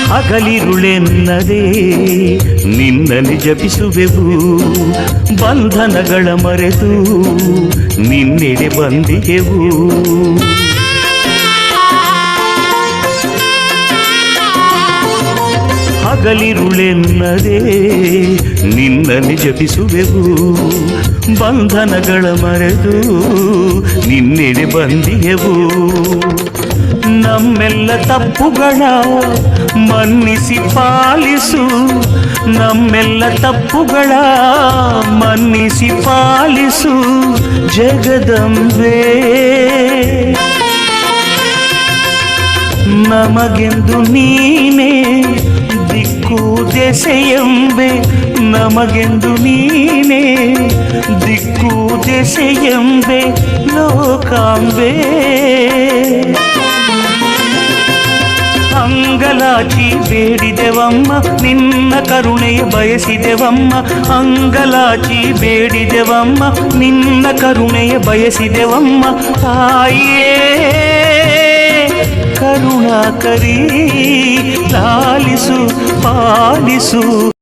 ಹಗಲಿರುಳೆನ್ನದೇ ನಿನ್ನನ್ನು ಜಪಿಸುವೆವು, ಬಂಧನಗಳ ಮರೆತು ನಿನ್ನೆಡೆ ಬಂದಿಗೆವು. ಹಗಲಿರುಳೆನ್ನದೇ ನಿನ್ನನ್ನು ಜಪಿಸುವೆವು, ಬಂಧನಗಳ ಮರೆತು ನಿನ್ನೆಡೆ ಬಂದಿಗೆವು. ನಮ್ಮೆಲ್ಲ ತಪ್ಪುಗಳ ಮನ್ನಿಸಿ ಪಾಲಿಸು, ನಮ್ಮೆಲ್ಲ ತಪ್ಪುಗಳ ಮನ್ನಿಸಿ ಪಾಲಿಸು ಜಗದಂಬೆ. ನಮಗೆಂದು ನೀನೇ ದಿಕ್ಕು ದೆಸೆಯೆಂಬೆ, ನಮಗೆಂದು ನೀನೇ ದಿಕ್ಕು ದೆಸೆಯೆಂಬೆ ಲೋಕಾಂಬೆ. ಅಂಗಲಾಚಿ ಬೇಡಿದೆವಮ್ಮ ನಿನ್ನ ಕರುಣೆಯ ಬಯಸಿದೆವಮ್ಮ, ಅಂಗಲಾಚಿ ಬೇಡಿದೆವಮ್ಮ ನಿನ್ನ ಕರುಣೆಯ ಬಯಸಿದೆವಮ್ಮ. ತಾಯಿಯೇ ಕರುಣಾಕರಿ ಲಾಲಿಸು ಪಾಲಿಸು.